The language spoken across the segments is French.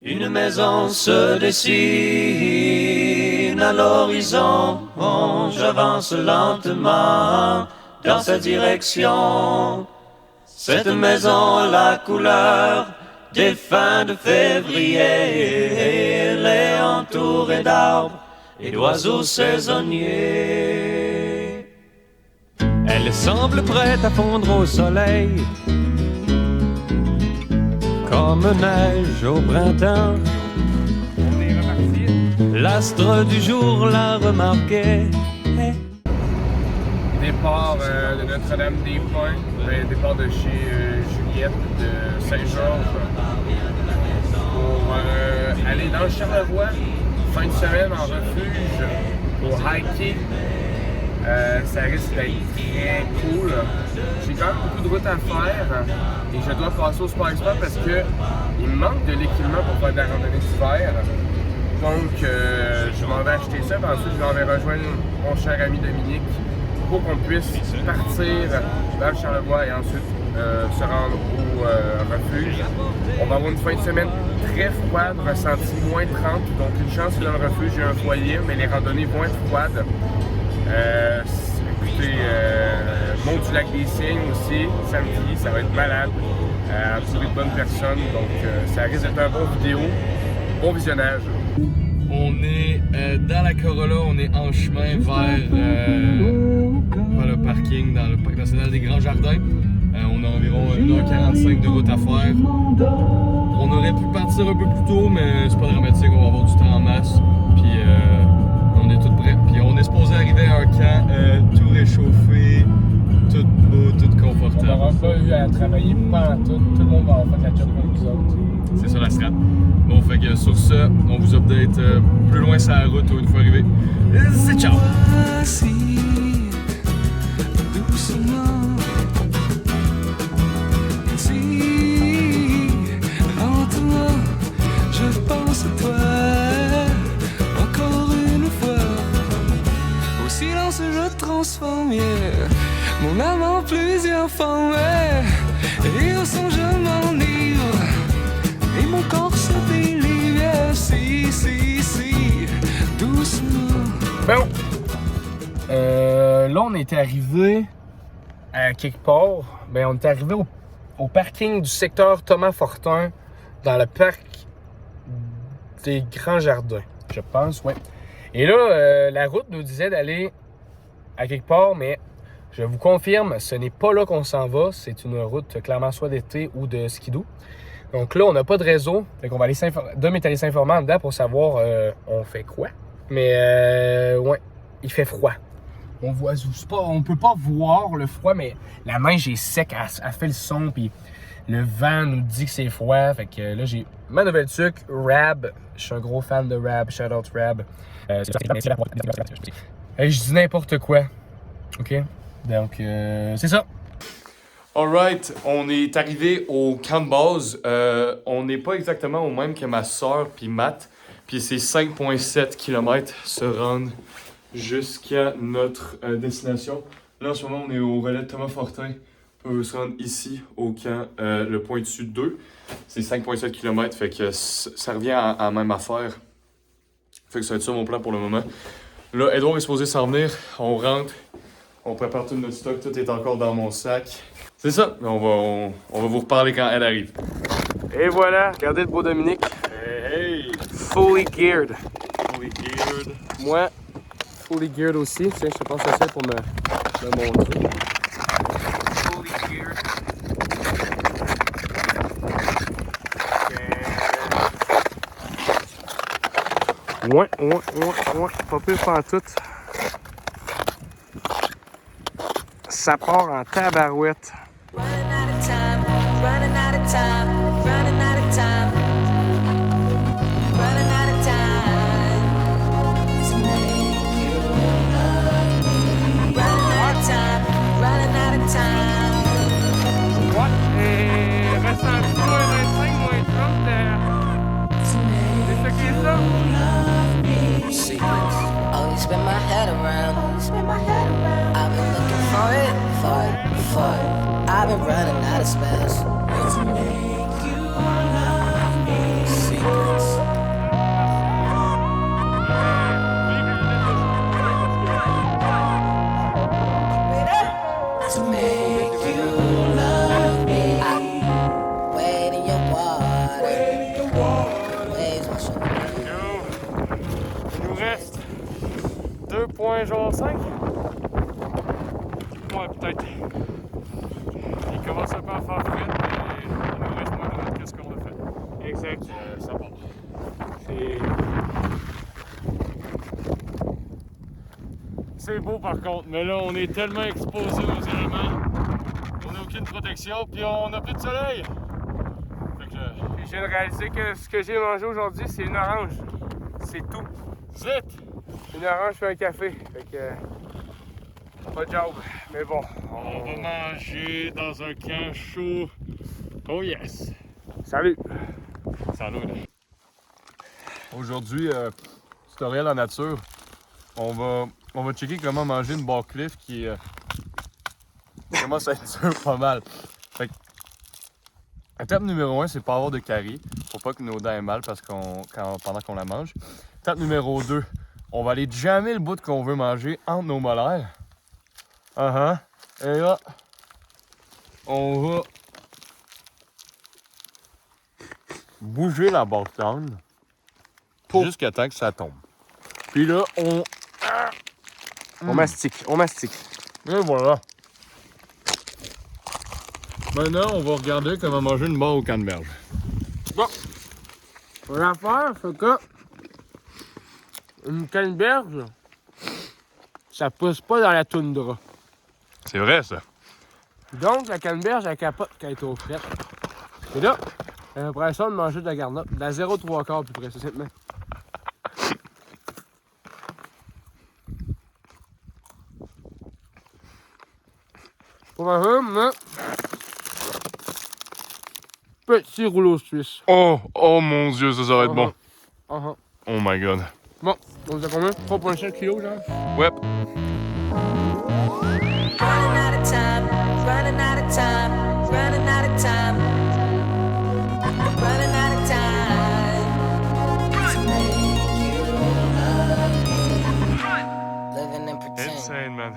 Une maison se dessine à l'horizon, j'avance lentement dans sa direction. Cette maison a la couleur des fins de février, elle est entourée d'arbres et d'oiseaux saisonniers. Elle semble prête à fondre au soleil, comme neige au printemps. On est reparti. L'astre du jour l'a remarqué. Départ de Notre-Dame-des-Pins, départ de chez Juliette de Saint-Georges pour aller dans le Charlevoix, fin de semaine en refuge pour hiker. Ça risque d'être très cool. J'ai quand même beaucoup de routes à faire et je dois passer au Sport Expert parce que il me manque de l'équipement pour faire de la randonnée d'hiver. Donc je m'en vais acheter ça, puis ensuite je m'en vais rejoindre mon cher ami Dominique pour qu'on puisse partir vers le Charlevoix et ensuite se rendre au refuge. On va avoir une fin de semaine très froide, ressenti moins 30, donc une chance que dans le refuge il y a un foyer, mais les randonnées vont être froides. Écoutez, Mont du Lac des Cygnes aussi, samedi, ça va être malade, entouré de bonnes personnes, donc ça risque d'être un bon vidéo, bon visionnage. On est dans la Corolla, on est en chemin vers le parking dans le Parc national des Grands Jardins. On a environ 1h45 de route à faire. On aurait pu partir un peu plus tôt, mais c'est pas dramatique, on va avoir du temps en masse. Puis on est tout prêt. Puis on est supposé arriver à un camp tout réchauffé, tout beau, tout confortable. On n'aura pas eu à travailler pendant tout le monde va avoir fait la job pour nous autres. C'est ça la strat. Bon, fait que sur ça, on vous update plus loin sur la route une fois arrivé. C'est ciao! Je transforme mon âme en plusieurs formes et au son je m'enivre et mon corps se délivre si doucement. Bon, là on est arrivé à quelque part. Ben on est arrivé au parking du secteur Thomas Fortin dans le parc des Grands Jardins, je pense, ouais. Et là, la route nous disait d'aller à quelque part, mais je vous confirme, ce n'est pas là qu'on s'en va. C'est une route clairement soit d'été ou de skidoo. Donc là, on n'a pas de réseau. Fait qu'on va aller Dom est allé s'informer en dedans pour savoir on fait quoi. Mais ouais, il fait froid. On peut pas voir le froid, mais la neige est sec, elle fait le son, puis le vent nous dit que c'est froid. Fait que là, j'ai ma nouvelle tuque, Rab. Je suis un gros fan de Rab. Shout out Rab. Je dis n'importe quoi. OK? Donc, c'est ça. Alright, on est arrivé au camp de base. On n'est pas exactement au même que ma soeur puis Matt. Puis c'est 5,7 km se rendre jusqu'à notre destination. Là, en ce moment, on est au relais de Thomas Fortin. On peut se rendre ici, au camp Le Pointu 2. C'est 5,7 km, fait que ça revient à la même affaire. Fait que ça va être ça mon plan pour le moment. Là, Edouard est supposé s'en venir. On rentre, on prépare tout notre stock, tout est encore dans mon sac. C'est ça, on va vous reparler quand elle arrive. Et voilà, regardez le beau Dominique. Hey! Fully geared. Fully geared. Moi, fully geared aussi. Tiens, je te passe ça pour me montrer. Fully geared. Ouais, pas plus pantoute. Ça part en tabarouette. Running out of time, running out of time, running out of time, running out of time to make you love me. Running out of time, running out of time. Ouais, et ressenti moins 25, moins 30 c'est ça qui est ça? Secrets. Only spin my head around. I've been looking for it. I've been running out of space. To make you love me. Secrets. moins genre 5? Ouais, peut-être. Il commence un peu à faire frais, mais il nous reste moins de qu'est-ce qu'on a fait. Exact. Ça part. C'est beau par contre, mais là on est tellement exposé aux éléments. On n'a aucune protection, puis on n'a plus de soleil. Fait que Puis je viens de réaliser que ce que j'ai mangé aujourd'hui, c'est une orange. C'est tout. zit! Une orange et un café. Fait que. Pas de job. Mais bon. On va manger dans un camp chaud. Oh yes! Salut! Salut! Aujourd'hui, tutoriel en nature. On va checker comment manger une bar cliff qui commence à être dur pas mal. Fait que, étape numéro 1, c'est pas avoir de caries. Faut pas que nos dents aient mal parce pendant qu'on la mange. Étape numéro 2, on va aller jammer le bout qu'on veut manger entre nos molaires. Et là, on va bouger la bâtonne jusqu'à temps que ça tombe. Puis là, On mastique, on mastique. et voilà. Maintenant, on va regarder comment manger une barre au canneberge. L'affaire, c'est que. Une canneberge, ça pousse pas dans la toundra. C'est vrai, ça. Donc, la canneberge, elle capote quand elle est au frais. Et là, j'ai l'impression de manger de la garnotte. De la 0,3 plus précisément. Pour un rhum, mais... Petit rouleau suisse. Oh mon Dieu, ça va être bon. Uh-huh. Oh my god. Bon, on vous a combien? 3,7 kg, genre? Ouais. Running out of time, running out of time, running out of time, running out of time to make you love me. Living in pretend, Insane, man.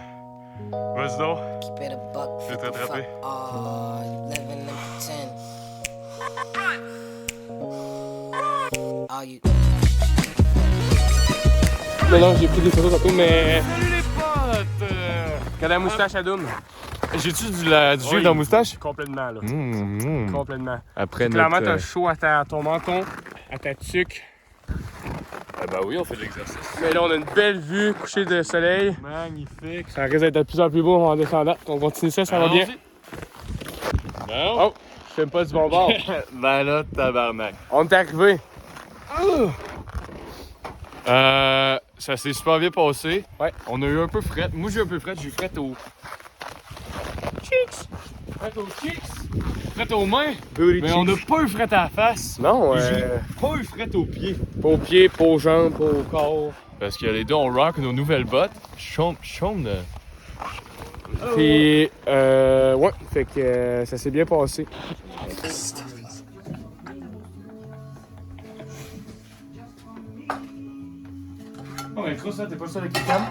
Vas-y donc. keep it a buck, Je vais te fuck, rattraper. fuck all. Living in pretend. All you. Non, j'ai pris des photos tantôt, mais... Salut les potes! Quand la moustache à Doom. J'ai-tu du jus dans la moustache? Complètement, là. Mmh. Complètement. Après Clairement, notre... t'as chaud à ton menton, à ta tuque. Ah bah oui, on fait de l'exercice. Mais là, on a une belle vue, coucher de soleil. Magnifique. Ça risque d'être de plus en plus beau en descendant. On continue ça, ça va bien. Non? Oh, je fais pas du bon bord. Ben là, tabarnak. On est arrivé. Ça s'est super bien passé. Ouais. On a eu un peu fret. Moi, j'ai eu un peu fret. J'ai fret au... Cheeks! Fret aux cheeks! Fret aux mains! Mais on n'a pas eu fret à la face. Non, J'ai pas eu fret aux pieds. pas aux pieds, pas aux jambes, pas au corps. Parce que les deux, on rock nos nouvelles bottes. Chaume de... Puis, ouais, fait que ça s'est bien passé. Oh, mais trop ça, t'es pas le seul avec les cam?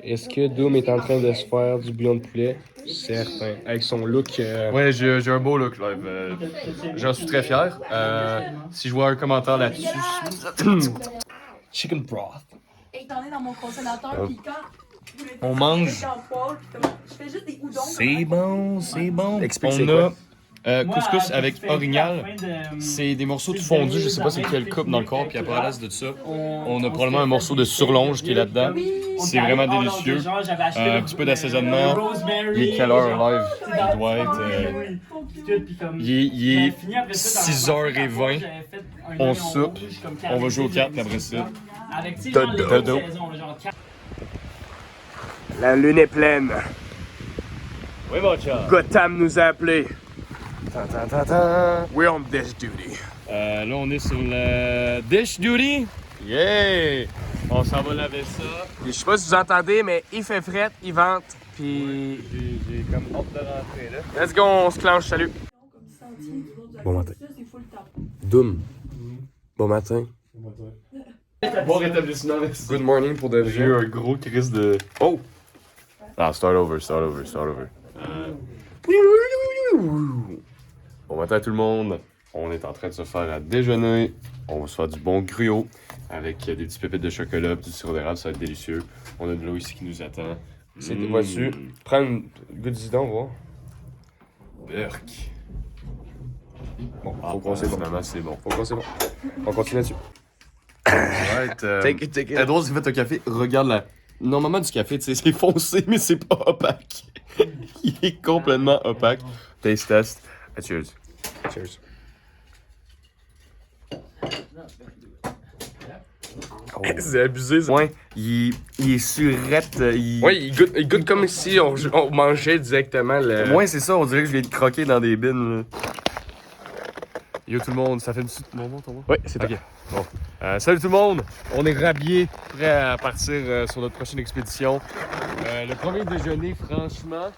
Est-ce que Doom est en train de se faire du bouillon de poulet? Certain. Avec son look. Ouais, j'ai un beau look live. J'en suis très fier. Si je vois un commentaire là-dessus... Chicken broth. Et t'en es dans mon congélateur, puis quand On mange. je fais juste des udons. C'est bon, c'est bon. Explique On c'est a quoi. couscous avec orignal. C'est des morceaux de fondu, je sais pas c'est quelle coupe dans le corps, puis après à l'as de ça, on a probablement un morceau de surlonge qui est là-dedans. C'est vraiment délicieux. Un petit peu d'assaisonnement. Les calories live, il doit être... il est 6h20. On soupe, on va jouer aux cartes après ça. Dodo. La lune est pleine. Oui, mon chat. Gotham nous a appelés. We're on this duty. Là, on est sur le dish duty. Yeah! On s'en va laver ça. Je sais pas si vous entendez, mais il fait fret, il vente, puis J'ai comme hâte de rentrer là. let's go, on se clenche, salut. Bon matin. Doom. Bon matin. Bon rétablissement. Good morning pour de J'ai eu un gros crise de... Oh! Ah, start over. Bon matin tout le monde. On est en train de se faire à déjeuner. On va se faire du bon gruau avec des petites pépites de chocolat, du sirop d'érable, ça va être délicieux. On a de l'eau ici qui nous attend. C'est vois-tu? Prends une goût on va voir. Berk. Bon, faut qu'on c'est bon. Finalement, c'est bon. Faut qu'on c'est bon. On continue là-dessus. Alright. Take it. Edouard, s'il fait un café, regarde la. Normalement, du café, tu sais, c'est foncé, mais c'est pas opaque. Il est complètement opaque. Taste test. Cheers. Cheers. Oh. C'est abusé ça. Ouais, il est surette. Ouais, il goûte comme si on mangeait directement le. Ouais, c'est ça, on dirait que je viens de croquer dans des bines. Là. Yo tout le monde, ça fait une suite. Bon, ton Ouais, c'est ok. Bon. Salut tout le monde! On est rhabillés, prêts à partir sur notre prochaine expédition. Le premier déjeuner, franchement.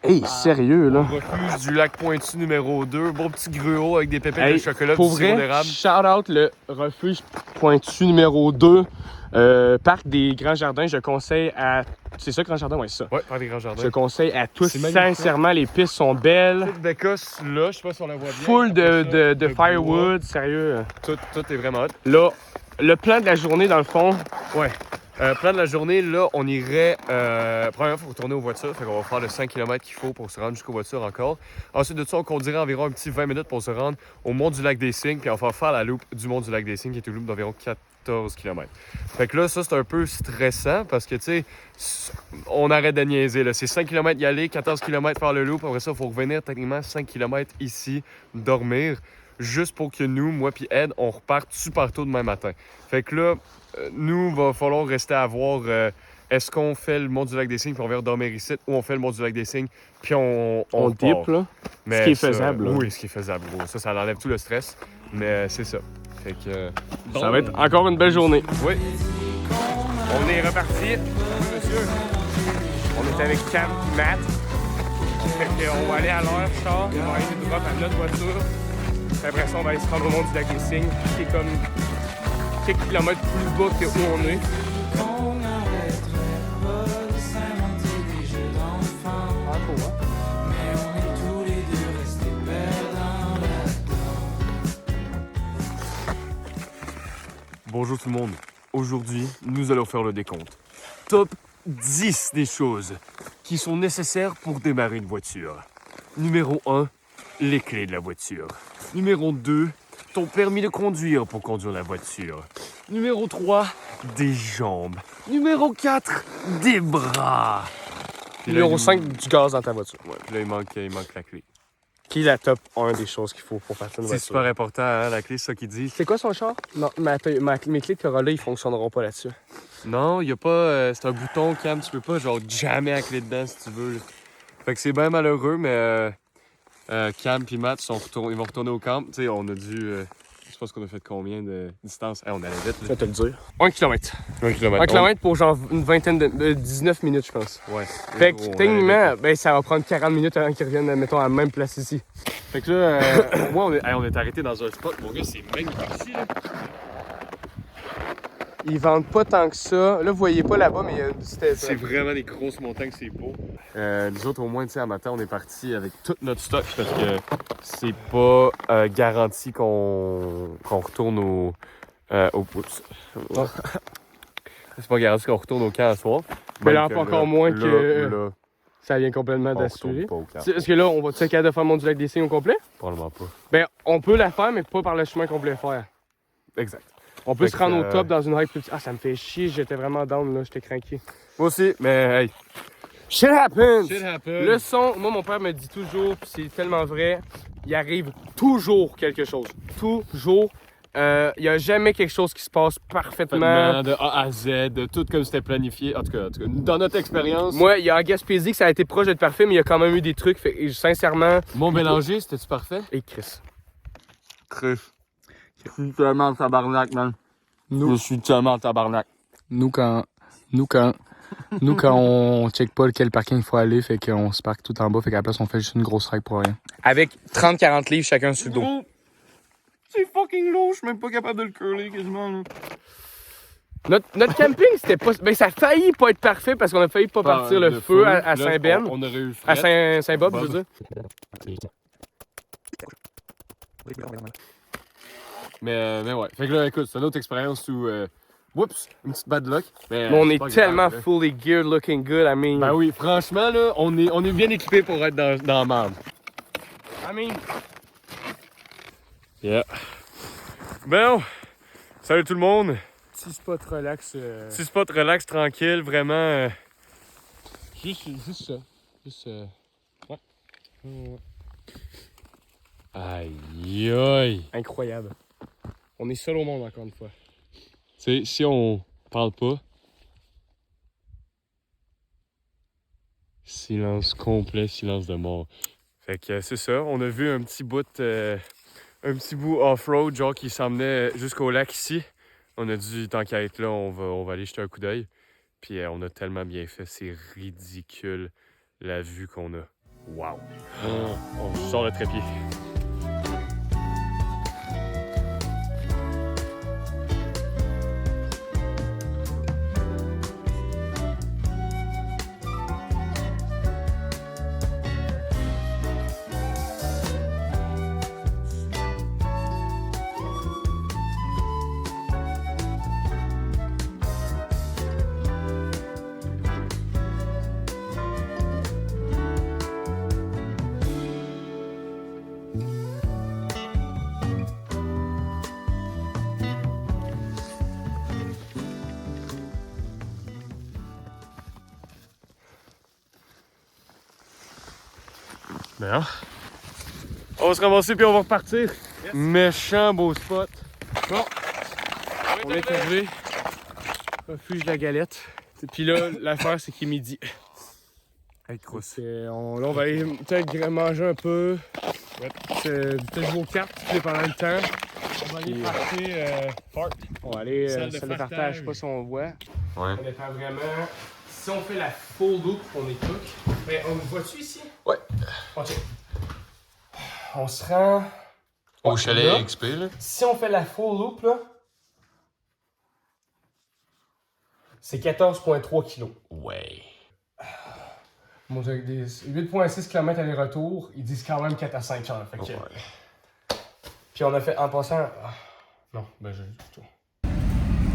Hey, sérieux là. Refuge du lac Pointu numéro 2. Bon petit gruau avec des pépites de chocolat, pour du sirop vrai, d'érable. shout out le refuge Pointu numéro 2, parc des Grands Jardins. Je conseille à. C'est ça, Grands Jardins? Ouais, c'est ça. Ouais, par des grands jardins. Je conseille à tous. C'est magnifique. Sincèrement, les pistes sont belles. Toute bécasse là, je sais pas si on la voit bien. Full de Le firewood, sérieux. bois. Tout est vraiment hot. Là, le plan de la journée, dans le fond, Ouais. Plan de la journée, là, on irait. Premièrement, il faut retourner aux voitures. Fait qu'on va faire le 5 km qu'il faut pour se rendre jusqu'aux voitures encore. Ensuite de ça, on conduirait environ un petit 20 minutes pour se rendre au mont du lac des Cygnes. Puis on va faire la loupe du mont du lac des Cygnes, qui est une loupe d'environ 14 km. Fait que là, ça, c'est un peu stressant parce que, tu sais, on arrête de niaiser. Là. C'est 5 km y aller, 14 km faire le loop. Après ça, il faut revenir techniquement 5 km ici, dormir. Juste pour que nous, moi puis Ed, on reparte super tôt demain matin. Fait que là, nous, il va falloir rester à voir est-ce qu'on fait le mont du lac des Cygnes puis on vient dormir ici ou on fait le mont du lac des Cygnes puis on dip, là. Mais Ce qui est ça, faisable, là. Oui, ce qui est faisable, gros. Ça enlève tout le stress. Mais c'est ça. Fait que. Ça va être encore une belle journée. Oui. On est reparti. Oui, monsieur. On est avec Cam et Matt. Fait qu'on va aller à l'heure, char. On va aller nous drop à notre voiture. Puis après ça, on va aller se rendre au mont du lac des Cygnes, qui est comme quelques kilomètres plus bas que où on est. On n'arrêterait pas de s'inventer des jeux d'enfants. Ah, cool, hein? Mais on est tous les deux restés perdants là-dedans. Bonjour tout le monde. Aujourd'hui, nous allons faire le décompte. Top 10 des choses qui sont nécessaires pour démarrer une voiture. Numéro 1, les clés de la voiture. Numéro 2, ton permis de conduire pour conduire la voiture. Numéro 3, des jambes. Numéro 4, des bras. Puis là, Numéro il- 5, du gaz dans ta voiture. Ouais, puis là, il manque la clé. Qui est la top 1 des choses qu'il faut pour partir une C'est voiture. super important, hein, la clé, c'est ça qu'ils disent. C'est quoi son char? Non, mes clés de Corolla, ils fonctionneront pas là-dessus. Non, il y a pas. C'est un bouton, Cam, tu peux pas genre jammer la clé dedans si tu veux. Fait que c'est bien malheureux, mais Cam puis Matt ils vont retourner au camp. Tu sais, on a dû. Je sais pas ce qu'on a fait de combien de distance. Hey, on allait vite. Je vais te le dire. 1 km. 1 km. 1 km pour genre une vingtaine de 19 minutes, je pense. Ouais. Fait que techniquement, ben, ça va prendre 40 minutes avant qu'ils reviennent, mettons, à la même place ici. Fait que là, moi, on est arrêté dans un spot. Mon gars, c'est magnifique ici, là. Ils vendent pas tant que ça. Là, vous voyez pas là-bas, mais il y a C'est vraiment des grosses montagnes, c'est beau. Nous autres, au moins, tu sais, à matin, on est parti avec tout notre stock parce que c'est pas garanti qu'on retourne au. Oups. C'est pas garanti qu'on retourne au camp à soir. Mais là, Même que encore moins que- Là, Ça vient complètement on d'assurer. retourne pas au camp. Est-ce que là, on va être capable de faire mon du lac des Cygnes au complet? Probablement pas. Ben, on peut la faire, mais pas par le chemin qu'on voulait faire. Exact. On peut Fait se rendre que, au top dans une règle plus petite. Ah, ça me fait chier, j'étais vraiment down, là, j'étais craqué. Moi aussi, mais hey. Shit happens! happen. Le son, moi, mon père me dit toujours, puis c'est tellement vrai, il arrive toujours quelque chose. Toujours. Il n'y a jamais quelque chose qui se passe parfaitement. De A à Z, de tout comme c'était planifié. En tout cas, dans notre expérience. Moi, il y a en Gaspésie que ça a été proche d'être parfait, mais il y a quand même eu des trucs. Fait, sincèrement. Mon mélanger, c'était-tu parfait? Et Chris. Chris. Je suis tellement en tabarnak, man. Je suis tellement en tabarnak. Nous, quand on check pas quel parking il faut aller, fait qu'on se parque tout en bas, fait qu'à la place, on fait juste une grosse règle pour rien. Avec 30-40 livres chacun sur le dos. C'est fucking lourd, je suis même pas capable de le curler quasiment. Là. Notre camping, c'était pas. Ben, ça a failli pas être parfait parce qu'on a failli pas partir le feu à Saint-Ben. On aurait eu À fret. Saint-Bob, Bob. je veux dire. Mais ouais. Fait que là, écoute, c'est une autre expérience où. Oups, une petite bad luck. Mais on c'est est pas tellement grave, là. fully geared, looking good. I mean, Ben oui, franchement, là, on est bien équipé pour être dans la merde. I mean, Yeah. Bon, salut tout le monde. petit spot relax. Petit spot relax, tranquille, vraiment. Juste ça. Juste. Ouais. Aïe aïe. Incroyable. On est seul au monde encore une fois. Tu sais, si on parle pas, silence complet, silence de mort. Fait que c'est ça, on a vu un petit bout off-road, genre qui s'emmenait jusqu'au lac ici. On a dit, tant qu'à être là, on va aller jeter un coup d'œil. Puis on a tellement bien fait, c'est ridicule la vue qu'on a. Wow! On sort le trépied. Ben, on va se ramasser puis on va repartir. Yes. Méchant beau spot. Bon, on est arrivé. Refuge de la galette. Puis là, l'affaire, c'est qu'il est midi. Hey, crosse. Là, on va aller peut-être manger un peu. Peut-être jouer aux cartes pendant le temps. On va aller partir. On va aller salle de partage, je sais pas si on voit. Ouais. Ça dépend vraiment. Si on fait la full loop, on est cook. Mais on nous voit-tu ici? Ouais. Ok. On se rend. Au chalet là. XP, là. Si on fait la full loop, là, c'est 14,3 kg. Ouais. Bon, avec des 8,6 km aller-retour, ils disent quand même 4 à 5 heures. Fait que... Ouais. Puis on a fait en passant. Non, ben j'ai du tout.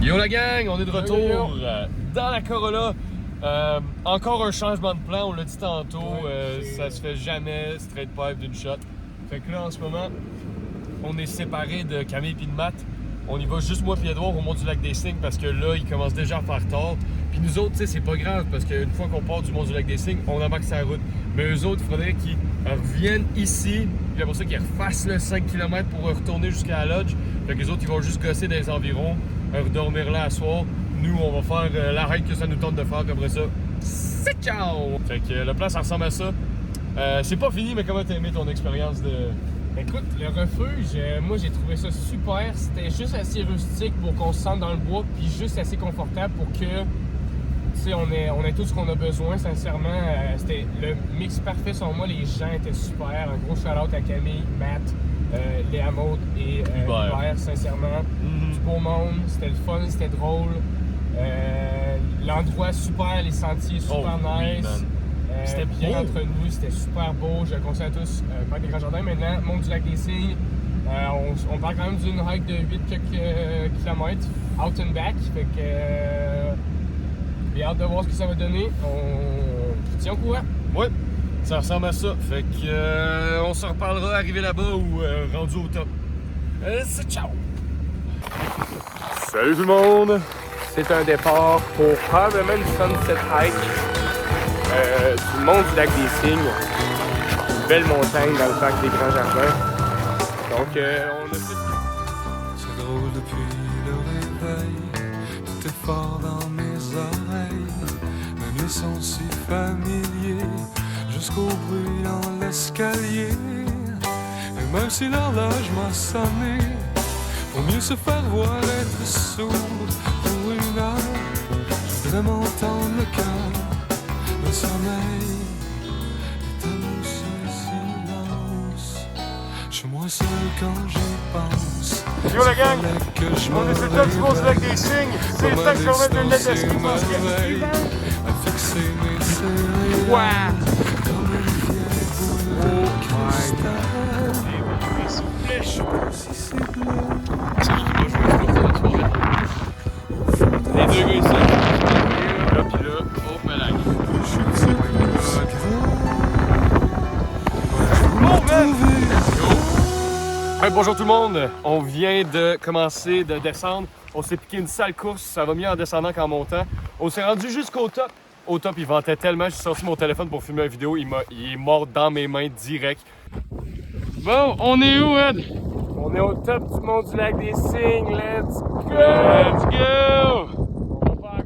Yo la gang, on est de retour Yo. dans la Corolla. Encore un changement de plan, on l'a dit tantôt. Ouais, ça se fait jamais straight pipe d'une shot. Fait que là, en ce moment, on est séparés de Camille et de Matt. On y va juste moi et Edouard au Mont du Lac des Cygnes parce que là, il commence déjà à faire tard. Puis nous autres, tu sais, c'est pas grave parce qu'une fois qu'on part du Mont du Lac des Cygnes, on embarque sur la route. Mais eux autres, il faudrait qu'ils reviennent ici, puis après ça, qu'ils refassent le 5 km pour retourner jusqu'à la lodge. Fait que les autres, ils vont juste gosser dans les environs, redormir là à soir. Nous, on va faire la règle que ça nous tente de faire, puis après ça, c'est ciao! Fait que le plan, ça ressemble à ça. C'est pas fini, mais comment t'as aimé ton expérience de... Écoute, le refuge, moi j'ai trouvé ça super. C'était juste assez rustique pour qu'on se sente dans le bois, puis juste assez confortable pour que, tu sais, on ait tout ce qu'on a besoin, sincèrement. C'était le mix parfait selon moi. Les gens étaient super. Un gros shout-out à Camille, Matt, Léa Maud et Hubert, sincèrement. Du beau monde, c'était le fun, c'était drôle. L'endroit super, les sentiers super nice. Oui, C'était bien entre nous, c'était super beau. Je le conseille à tous. Parc des Grands Jardins, maintenant, Mont du Lac des Cygnes. On parle quand même d'une hike de 8 km, out and back. Fait que. J'ai hâte de voir ce que ça va donner. On tient au courant. Ouais, ça ressemble à ça. Fait que on se reparlera arrivé là-bas ou rendu au top. C'est ciao! Salut tout le monde! C'est un départ pour probablement une sunset hike du Mont du Lac des Cygnes. Une belle montagne dans le parc des Grands Jardins. Donc, on a fait. C'est drôle depuis le réveil, tout est fort dans mes oreilles, même les sons si familiers, jusqu'au bruit dans l'escalier. Et même si l'horloge m'a sonné, pour mieux se faire voir, être sourd pour une heure, je voudrais m'entendre le cœur, le sommeil, est un seul silence. Je suis moins seul quand j'y pense. Yo la gang! Que je On est sur le top du Mont du Lac des Cygnes! C'est 5 km de net de ski parce qu'il y a à fixer mes céréales. Wow! Comme une vieille boule de cristal. sais pas si c'est bleu. Les deux gars ici. Là, puis là, oh, malade. Je ne sais plus ce Oh, man! Hey, bonjour tout le monde! On vient de commencer de descendre. On s'est piqué une sale course. Ça va mieux en descendant qu'en montant. On s'est rendu jusqu'au top. Au top, il ventait tellement. J'ai sorti mon téléphone pour filmer une vidéo. Il est mort dans mes mains direct. Bon, on est où, Ed? On est au top du mont du lac des Cygnes. Let's go! Let's go! On va faire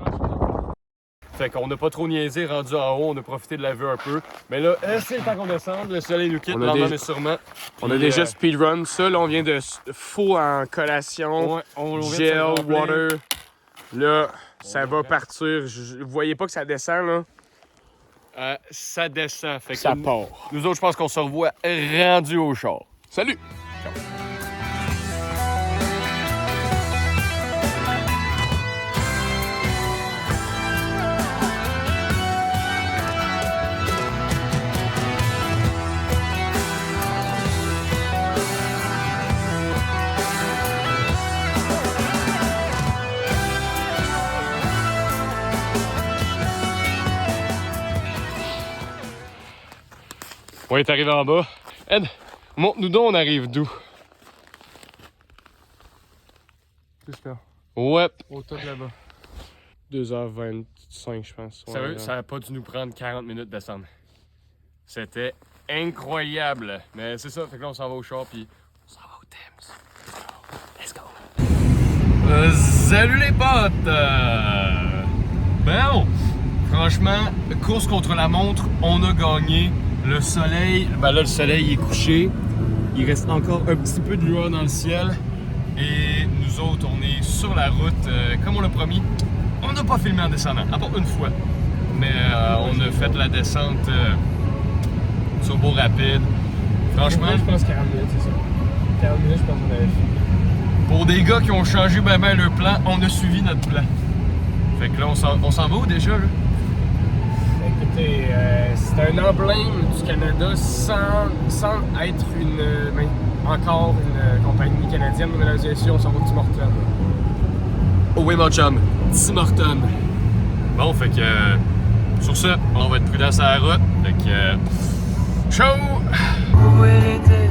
encore. Fait qu'on n'a pas trop niaisé, rendu en haut, on a profité de la vue un peu. Mais là, c'est le temps qu'on descende, le soleil nous quitte, lentement mais sûrement. On a déjà speedrun ça, là on vient de faux en collation, ouais, on gel, water. Là, ça va partir. Vous voyez pas que ça descend là? Ça descend. Fait que ça part. Nous autres, je pense qu'on se revoit rendu au char. Salut! On est arrivé en bas. Ed, montre-nous donc on arrive d'où? Juste là. Ouais. Au top là-bas. 2h25 je pense. Ouais, Sérieux, là. ça n'a pas dû nous prendre 40 minutes de descendre. C'était incroyable. Mais c'est ça, fait que là on s'en va au char puis on s'en va au Thames. Let's go! Salut les potes! Bon, franchement, course contre la montre, on a gagné. Le soleil, ben là le soleil est couché. Il reste encore un petit peu de lueur dans le ciel. Et nous autres, on est sur la route, comme on l'a promis. On n'a pas filmé en descendant, à part une fois. Mais on a fait la descente turbo rapide. Franchement, je pense 40 minutes, c'est ça. 40 minutes, je pense qu'on avait fait. Pour des gars qui ont changé ben leur plan, on a suivi notre plan. Fait que là, on s'en va où déjà, là? Écoutez, c'est un emblème du Canada sans être encore une compagnie canadienne, mesdames et messieurs, on s'en va de Tim Hortons. Oh oui, mon chum, Tim Hortons. Bon, fait que sur ça, on va être prudent sur la route. Fait que ciao! Où elle était